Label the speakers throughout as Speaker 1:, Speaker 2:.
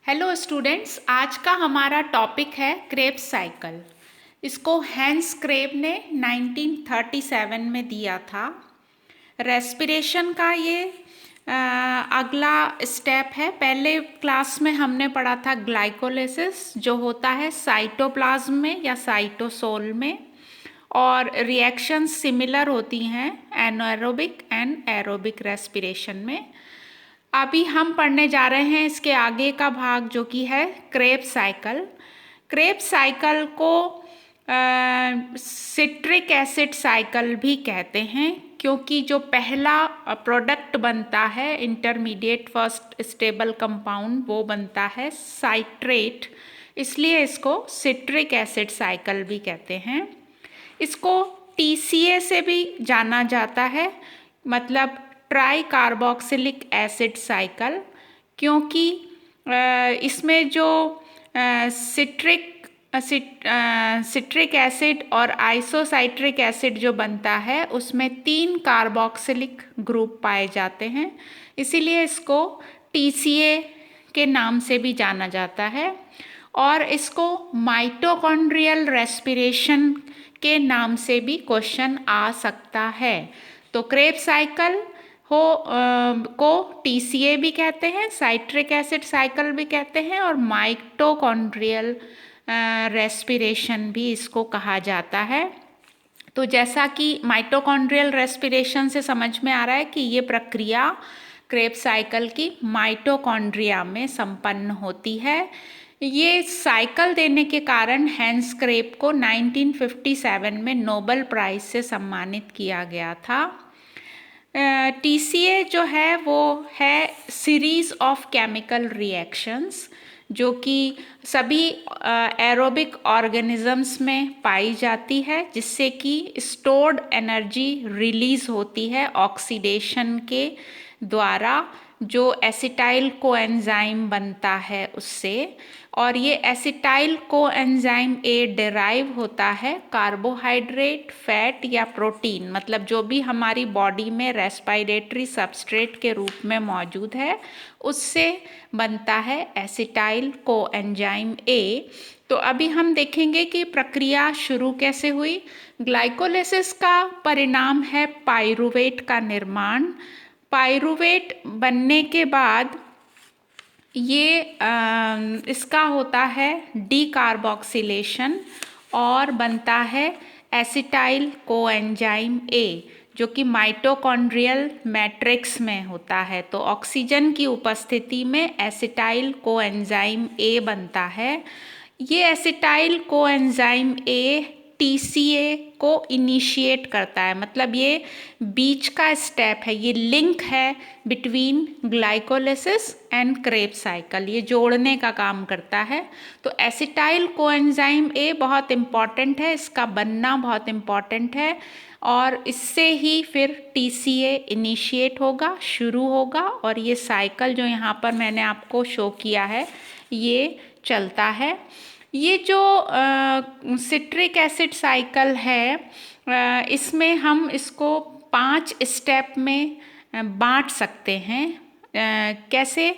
Speaker 1: Hello students, आज का हमारा टॉपिक है क्रेब्स साइकिल। इसको हैंस क्रेब ने 1937 में दिया था। रेस्पिरेशन का ये अगला स्टेप है। पहले क्लास में हमने पढ़ा था ग्लाइकोलिसिस, जो होता है साइटोप्लाज्म में या साइटोसोल में, और रिएक्शंस सिमिलर होती हैं एनाएरोबिक एंड एरोबिक रेस्पिरेशन में। अभी हम पढ़ने जा रहे हैं इसके आगे का भाग, जो कि है क्रेब्स साइकिल। क्रेब्स साइकिल को सिट्रिक एसिड साइकिल भी कहते हैं, क्योंकि जो पहला प्रोडक्ट बनता है इंटरमीडिएट फर्स्ट स्टेबल कंपाउंड, वो बनता है साइट्रेट, इसलिए इसको सिट्रिक एसिड साइकिल भी कहते हैं। इसको TCA से भी जाना जाता है, मतलब ट्राई कार्बोक्सिलिक एसिड साइकिल, क्योंकि इसमें जो सिट्रिक एसिड और आइसोसाइट्रिक एसिड जो बनता है, उसमें 3 कार्बोक्सिलिक ग्रुप पाए जाते हैं, इसीलिए इसको TCA के नाम से भी जाना जाता है। और इसको माइटोकॉन्ड्रियल रेस्पिरेशन के नाम से भी क्वेश्चन आ सकता है। तो क्रेब्स साइकिल को TCA भी कहते हैं, साइट्रिक एसिड साइकिल भी कहते हैं, और माइटोकॉन्ड्रियल रेस्पिरेशन भी इसको कहा जाता है। तो जैसा कि माइटोकॉन्ड्रियल रेस्पिरेशन से समझ में आ रहा है कि ये प्रक्रिया क्रेब्स साइकिल की माइटोकॉन्ड्रिया में संपन्न होती है। ये साइकिल देने के कारण हैंस क्रेब को 1957 में नोबेल प्राइज से सम्मानित किया गया था। TCA जो है वो है सीरीज ऑफ केमिकल रिएक्शंस, जो कि सभी एरोबिक ऑर्गेनिजम्स में पाई जाती है, जिससे कि स्टोर्ड एनर्जी रिलीज होती है ऑक्सीडेशन के द्वारा, जो एसिटाइल कोएंजाइम बनता है उससे। और ये एसिटाइल कोएंजाइम ए डिराइव होता है कार्बोहाइड्रेट, फैट या प्रोटीन, मतलब जो भी हमारी बॉडी में रेस्पिरेटरी सबस्ट्रेट के रूप में मौजूद है, उससे बनता है एसिटाइल कोएंजाइम ए। तो अभी हम देखेंगे कि प्रक्रिया शुरू कैसे हुई। ग्लाइकोलिसिस का परिणाम है पाइरूवेट का निर्माण। पाइरूवेट बनने के बाद ये इसका होता है डीकार्बोक्सिलेशन और बनता है एसिटाइल कोएंजाइम ए, जो कि माइटोकॉन्ड्रियल मैट्रिक्स में होता है। तो ऑक्सीजन की उपस्थिति में एसिटाइल कोएंजाइम ए बनता है। ये एसिटाइल कोएंजाइम ए TCA को इनिशिएट करता है, मतलब ये बीच का स्टेप है, ये लिंक है between glycolysis and Krebs cycle, ये जोड़ने का काम करता है। तो एसिटाइल कोएंजाइम ए बहुत इम्पॉर्टेंट है, इसका बनना बहुत इम्पॉर्टेंट है, और इससे ही फिर TCA इनिशिएट होगा, शुरू होगा, और ये साइकिल जो यहाँ पर मैंने आपको शो किया है ये चलता है। ये जो सिट्रिक एसिड साइकिल है, इसमें हम इसको 5 स्टेप में बांट सकते हैं। कैसे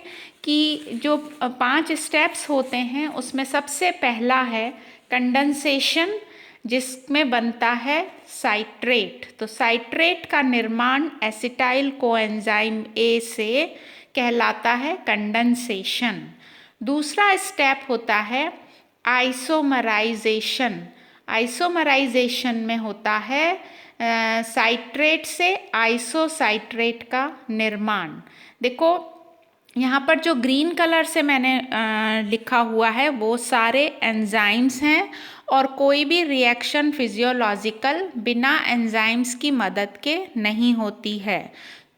Speaker 1: कि जो 5 स्टेप्स होते हैं उसमें सबसे पहला है कंडेंसेशन, जिसमें बनता है साइट्रेट। तो साइट्रेट का निर्माण एसिटाइल कोएंजाइम ए से कहलाता है कंडेंसेशन। दूसरा स्टेप होता है आइसोमराइजेशन। आइसोमराइजेशन में होता है साइट्रेट से आइसोसाइट्रेट का निर्माण। देखो यहाँ पर जो ग्रीन कलर से मैंने लिखा हुआ है वो सारे एंजाइम्स हैं, और कोई भी रिएक्शन फिजियोलॉजिकल बिना एंजाइम्स की मदद के नहीं होती है।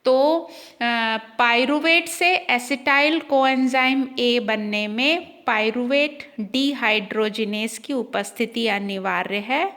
Speaker 1: तो पाइरूवेट से एसिटाइल कोएंजाइम ए बनने में पाइरूवेट डिहाइड्रोजिनेस की उपस्थिति अनिवार्य है।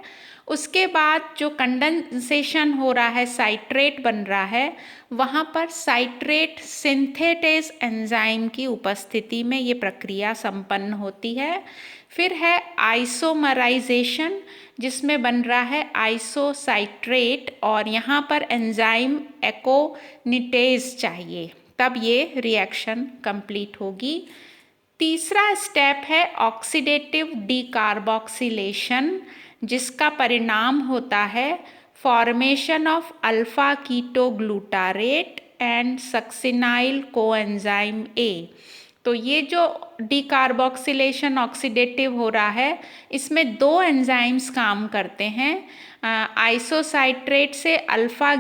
Speaker 1: उसके बाद जो कंडेंसेशन हो रहा है, साइट्रेट बन रहा है, वहाँ पर साइट्रेट सिंथेटेज एंजाइम की उपस्थिति में ये प्रक्रिया संपन्न होती है। फिर है आइसोमराइजेशन, जिसमें बन रहा है आइसोसाइट्रेट, और यहाँ पर एंजाइम एकोनिटेज चाहिए, तब ये रिएक्शन कंप्लीट होगी। तीसरा स्टेप है ऑक्सीडेटिव डीकार्बोक्सिलेशन, जिसका परिणाम होता है formation of alpha ketoglutarate and succinyl coenzyme A. तो ये जो डीकार्बोक्सिलेशन ऑक्सीडेटिव हो रहा है, इसमें दो एंजाइम्स काम करते हैं। आइसोसाइट्रेट से अल्फा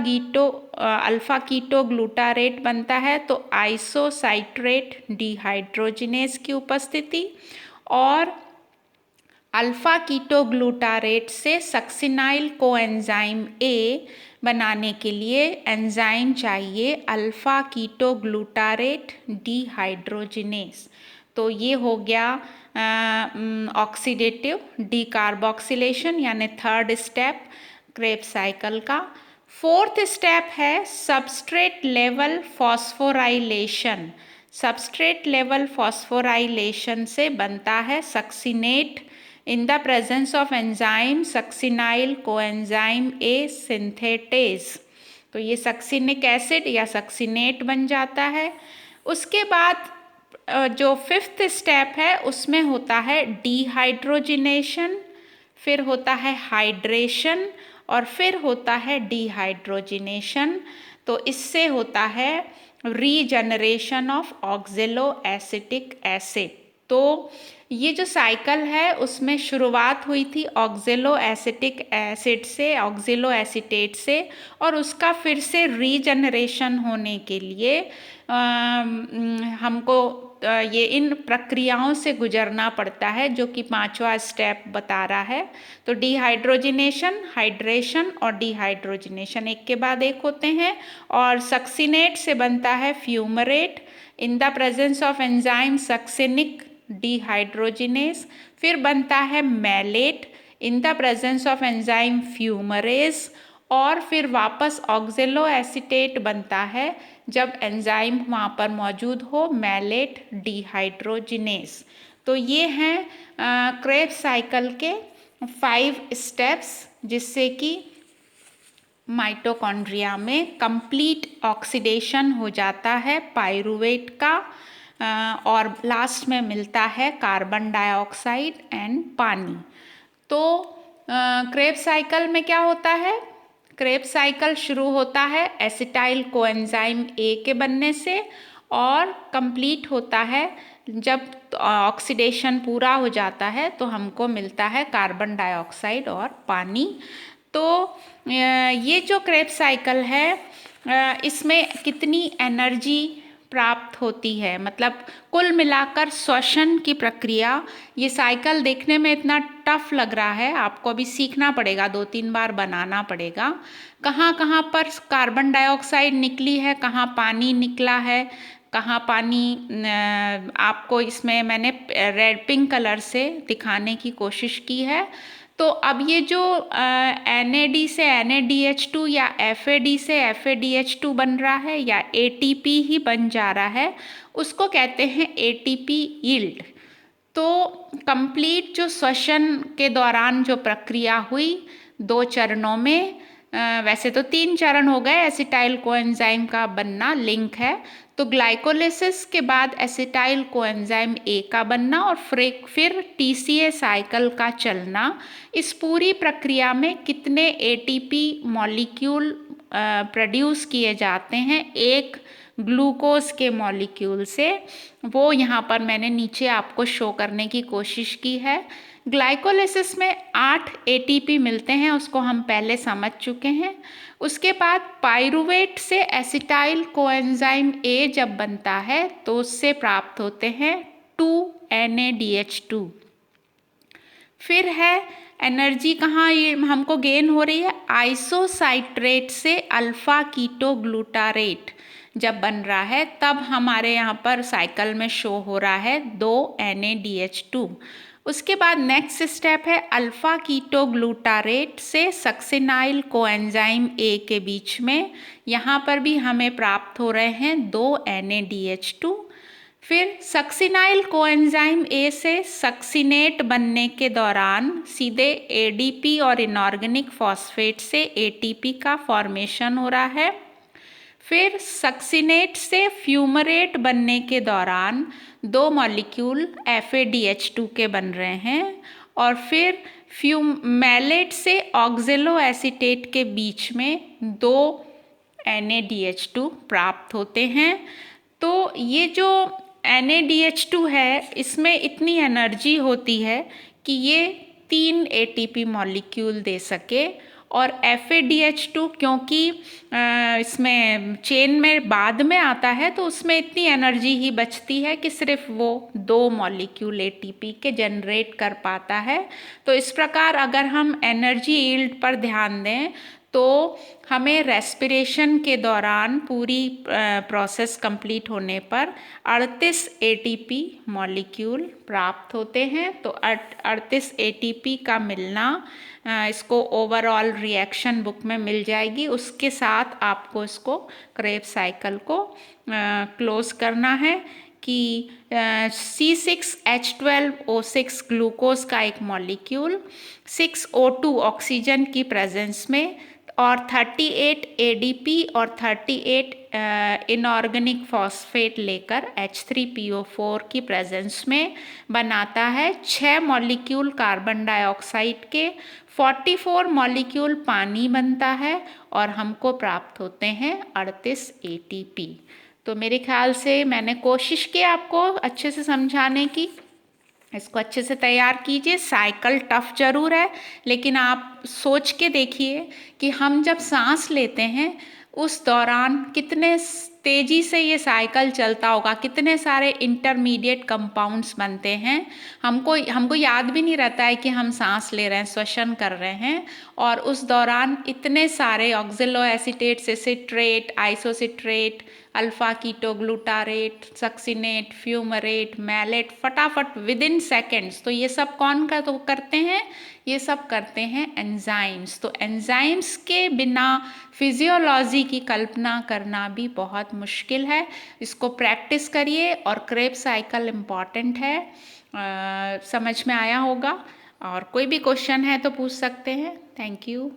Speaker 1: कीटोग्लूटारेट बनता है, तो आइसोसाइट्रेट डिहाइड्रोजिनेज की उपस्थिति, और अल्फा कीटोग्लूटारेट से सक्सिनाइल कोएंजाइम ए बनाने के लिए एंजाइम चाहिए अल्फा कीटोग्लूटारेट डिहाइड्रोजिनेज। तो ये हो गया ऑक्सीडेटिव डीकार्बोक्सिलेशन यानी थर्ड स्टेप क्रेब्स साइकिल का। फोर्थ स्टेप है substrate level phosphorylation. Substrate level phosphorylation से बनता है succinate in the presence of enzyme succinyl coenzyme A synthetase. तो ये सक्सिनिक एसिड या सक्सिनेट बन जाता है। उसके बाद जो फिफ्थ स्टेप है उसमें होता है डिहाइड्रोजिनेशन, फिर होता है हाइड्रेशन और फिर होता है डिहाइड्रोजिनेशन। तो इससे होता है रीजनरेशन ऑफ ऑक्जेलो एसिटिक एसिड। तो ये जो साइकिल है उसमें शुरुआत हुई थी ऑक्जेलो एसिटिक एसिड से, ऑक्जेलो एसीटेट से, और उसका फिर से रीजनरेशन होने के लिए हमको ये इन प्रक्रियाओं से गुजरना पड़ता है, जो कि पांचवा स्टेप बता रहा है। तो डिहाइड्रोजिनेशन, हाइड्रेशन और डिहाइड्रोजिनेशन एक के बाद एक होते हैं, और सक्सिनेट से बनता है fumarate in the presence of enzyme succinic dehydrogenase, फिर बनता है malate in the presence of enzyme fumarase, और फिर वापस ऑक्जेलो एसीटेट बनता है जब एंजाइम वहाँ पर मौजूद हो, मैलेट डिहाइड्रोजिनेज। तो ये हैं क्रेब्स साइकिल के 5 स्टेप्स, जिससे कि माइटोकॉन्ड्रिया में कंप्लीट ऑक्सीडेशन हो जाता है पाइरूवेट का, और लास्ट में मिलता है कार्बन डाइऑक्साइड एंड पानी। तो क्रेब्स साइकिल में क्या होता है? क्रेब्स साइकिल शुरू होता है एसिटाइल कोएंजाइम ए के बनने से, और कंप्लीट होता है जब ऑक्सीडेशन पूरा हो जाता है तो हमको मिलता है कार्बन डाइऑक्साइड और पानी। तो ये जो क्रेब्स साइकिल है इसमें कितनी एनर्जी प्राप्त होती है, मतलब कुल मिलाकर श्वसन की प्रक्रिया, ये साइकिल देखने में इतना टफ लग रहा है, आपको अभी सीखना पड़ेगा, 2-3 बार बनाना पड़ेगा। कहाँ कहाँ पर कार्बन डाइऑक्साइड निकली है, कहाँ पानी निकला है, कहाँ पानी, आपको इसमें मैंने रेड पिंक कलर से दिखाने की कोशिश की है। तो अब ये जो NAD से NADH2 या FAD से FADH2 बन रहा है या ATP ही बन जा रहा है, उसको कहते हैं ATP यील्ड। तो कंप्लीट जो श्वसन के दौरान जो प्रक्रिया हुई 2 चरणों में, वैसे तो 3 चरण हो गए, एसिटाइल कोएंजाइम का बनना लिंक है, तो ग्लाइकोलिसिस के बाद एसिटाइल कोएंजाइम ए का बनना और फिर TCA साइकिल का चलना, इस पूरी प्रक्रिया में कितने ATP मॉलिक्यूल प्रोड्यूस किए जाते हैं एक ग्लूकोज के मॉलिक्यूल से, वो यहाँ पर मैंने नीचे आपको शो करने की कोशिश की है। ग्लाइकोलिसिस में 8 ATP मिलते हैं, उसको हम पहले समझ चुके हैं। उसके बाद पाइरूवेट से एसिटाइल कोएंजाइम ए जब बनता है तो उससे प्राप्त होते हैं 2 NADH2। फिर है एनर्जी कहाँ ये हमको गेन हो रही है, आइसोसाइट्रेट से अल्फा कीटोग्लूटारेट जब बन रहा है तब हमारे यहाँ पर साइकिल में शो हो रहा है 2 NADH2। उसके बाद नेक्स्ट स्टेप है अल्फा कीटोग्लूटारेट से सक्सिनाइल कोएंजाइम ए के बीच में, यहाँ पर भी हमें प्राप्त हो रहे हैं 2 NADH2। फिर सक्सिनाइल कोएंजाइम ए से सक्सिनेट बनने के दौरान सीधे ADP और इनऑर्गेनिक फॉस्फेट से ATP का फॉर्मेशन हो रहा है। फिर सक्सिनेट से फ्यूमरेट बनने के दौरान 2 मॉलिक्यूल FADH2 के बन रहे हैं, और फिर मैलेट से ऑक्जेलो एसीटेट के बीच में 2 NaDH2 प्राप्त होते हैं। तो ये जो NaDH2 है, इसमें इतनी एनर्जी होती है कि ये 3 ATP मॉलिक्यूल दे सके, और FADH2 क्योंकि इसमें चेन में बाद में आता है, तो उसमें इतनी एनर्जी ही बचती है कि सिर्फ वो 2 मॉलिक्यूल ATP के जनरेट कर पाता है। तो इस प्रकार अगर हम एनर्जी यील्ड पर ध्यान दें तो हमें रेस्पिरेशन के दौरान पूरी प्रोसेस कंप्लीट होने पर 38 ATP मॉलिक्यूल प्राप्त होते हैं। तो 38 ATP का मिलना इसको ओवरऑल रिएक्शन बुक में मिल जाएगी। उसके साथ आपको इसको क्रेब्स साइकिल को क्लोज करना है कि C6H12O6 ग्लूकोज का एक मॉलिक्यूल 6O2 ऑक्सीजन की प्रेजेंस में और 38 ADP और 38 इनऑर्गेनिक फॉस्फेट लेकर H3PO4 की प्रेजेंस में बनाता है 6 मॉलिक्यूल कार्बन डाइऑक्साइड के, 44 मॉलिक्यूल पानी बनता है, और हमको प्राप्त होते हैं 38 ATP। तो मेरे ख्याल से मैंने कोशिश की आपको अच्छे से समझाने की। इसको अच्छे से तैयार कीजिए। साइकिल टफ जरूर है, लेकिन आप सोच के देखिए कि हम जब सांस लेते हैं उस दौरान कितने तेजी से ये साइकिल चलता होगा, कितने सारे इंटरमीडिएट कंपाउंड्स बनते हैं। हमको याद भी नहीं रहता है कि हम सांस ले रहे हैं, श्वसन कर रहे हैं, और उस दौरान इतने सारे oxaloacetate, citrate, isocitrate, alpha ketoglutarate, succinate, fumarate, malate, फटाफट विद इन सेकेंड्स। तो ये सब कौन करते हैं? ये सब करते हैं एंजाइम्स। तो एंजाइम्स के बिना फिजियोलॉजी की कल्पना करना भी बहुत मुश्किल है। इसको प्रैक्टिस करिए, और क्रेब्स साइकिल इम्पॉर्टेंट है। समझ में आया होगा, और कोई भी क्वेश्चन है तो पूछ सकते हैं। Thank you.